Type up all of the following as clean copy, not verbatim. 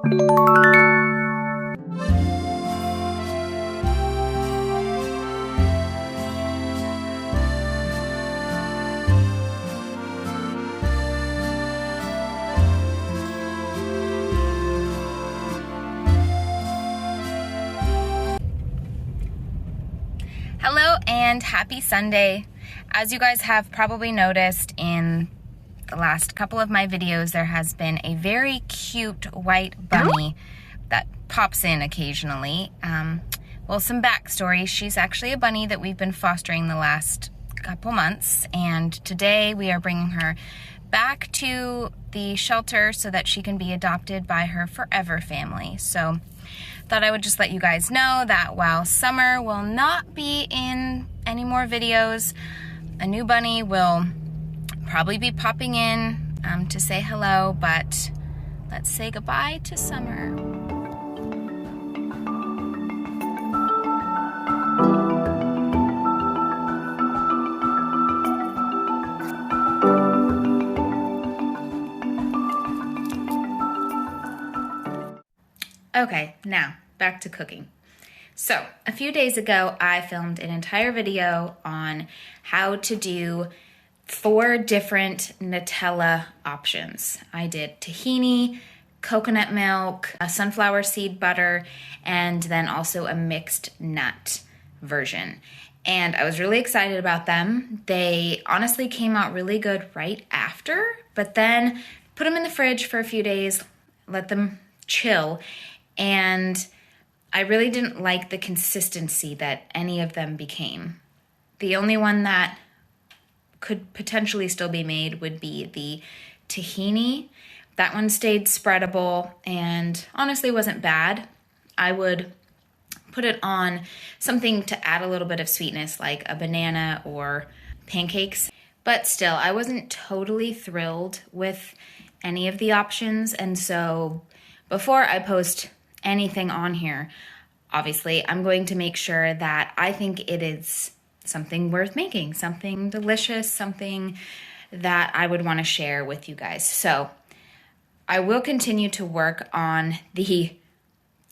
Hello and happy Sunday. As you guys have probably noticed in the last couple of my videos, there has been a very cute white bunny that pops in occasionally. Well, some backstory. She's actually a bunny that we've been fostering the last couple months, and today we are bringing her back to the shelter so that she can be adopted by her forever family. So thought I would just let you guys know that while Summer will not be in any more videos, a new bunny will probably be popping in to say hello, but let's say goodbye to Summer. Okay, now back to cooking. So a few days ago, I filmed an entire video on how to do 4 different Nutella options. I did tahini, coconut milk, a sunflower seed butter, and then also a mixed nut version. And I was really excited about them. They honestly came out really good right after, but then put them in the fridge for a few days, let them chill, and I really didn't like the consistency that any of them became. The only one that could potentially still be made would be the tahini. That one stayed spreadable and honestly wasn't bad. I would put it on something to add a little bit of sweetness, like a banana or pancakes. But still, I wasn't totally thrilled with any of the options, and so before I post anything on here, obviously I'm going to make sure that I think it is something worth making, something delicious, something that I would want to share with you guys. So I will continue to work on the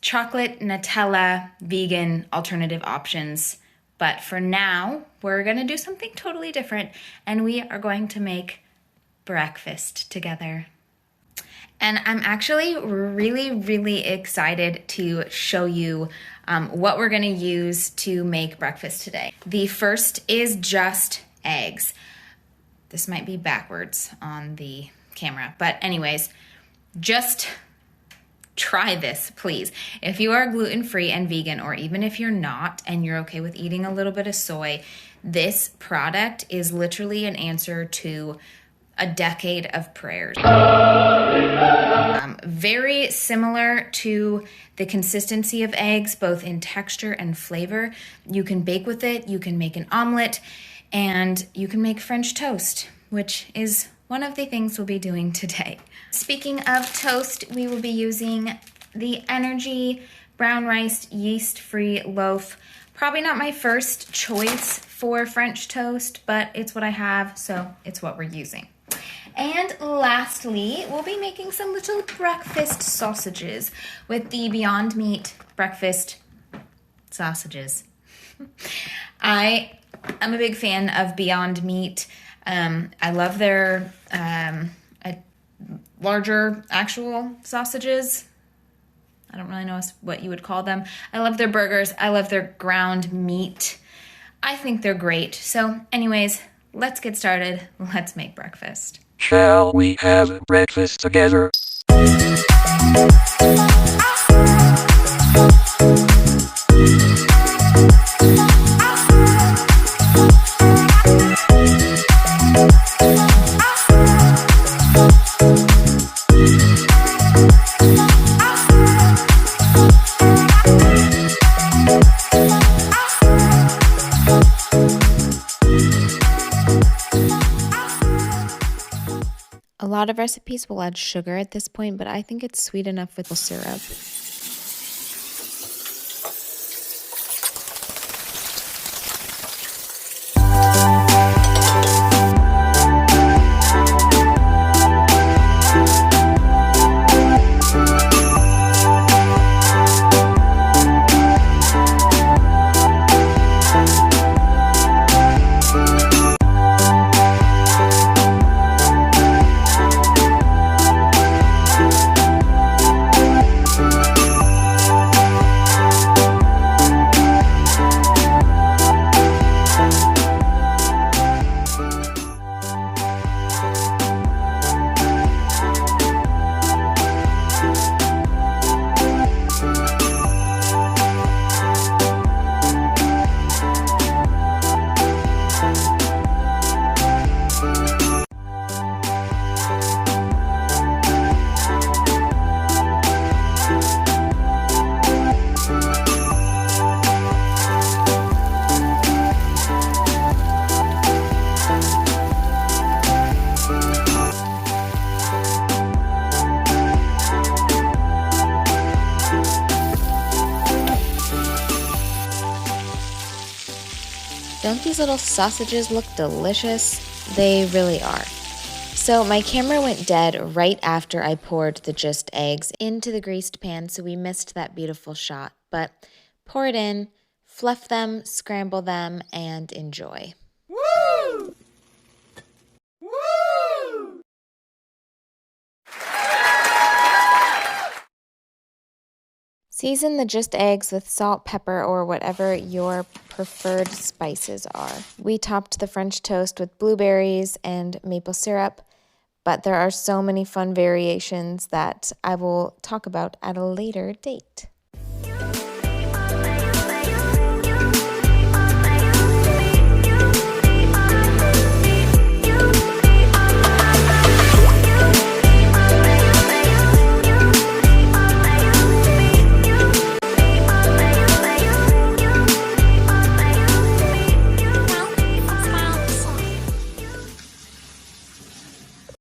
chocolate Nutella vegan alternative options, but for now we're going to do something totally different, and we are going to make breakfast together. And I'm actually really excited to show you what we're gonna use to make breakfast today. The first is just eggs. This might be backwards on the camera, but anyways, just try this, please. If you are gluten-free and vegan, or even if you're not and you're okay with eating a little bit of soy, this product is literally an answer to a decade of prayers. Very similar to the consistency of eggs, both in texture and flavor. You can bake with it, you can make an omelette, and you can make French toast, which is one of the things we'll be doing today. Speaking of toast, we will be using the Energy brown rice yeast-free loaf. Probably not my first choice for French toast, but it's what I have, so it's what we're using. And lastly, we'll be making some little breakfast sausages with the Beyond Meat breakfast sausages. I am a big fan of Beyond Meat. I love their larger actual sausages. I don't really know what you would call them. I love their burgers. I love their ground meat. I think they're great. So anyways, let's get started. Let's make breakfast. Shall we have breakfast together? A lot of recipes will add sugar at this point, but I think it's sweet enough with the syrup. Don't these little sausages look delicious? They really are. So my camera went dead right after I poured the just eggs into the greased pan, so we missed that beautiful shot. But pour it in, fluff them, scramble them, and enjoy. Woo! Woo! Season the just eggs with salt, pepper, or whatever your preferred spices are. We topped the French toast with blueberries and maple syrup, but there are so many fun variations that I will talk about at a later date.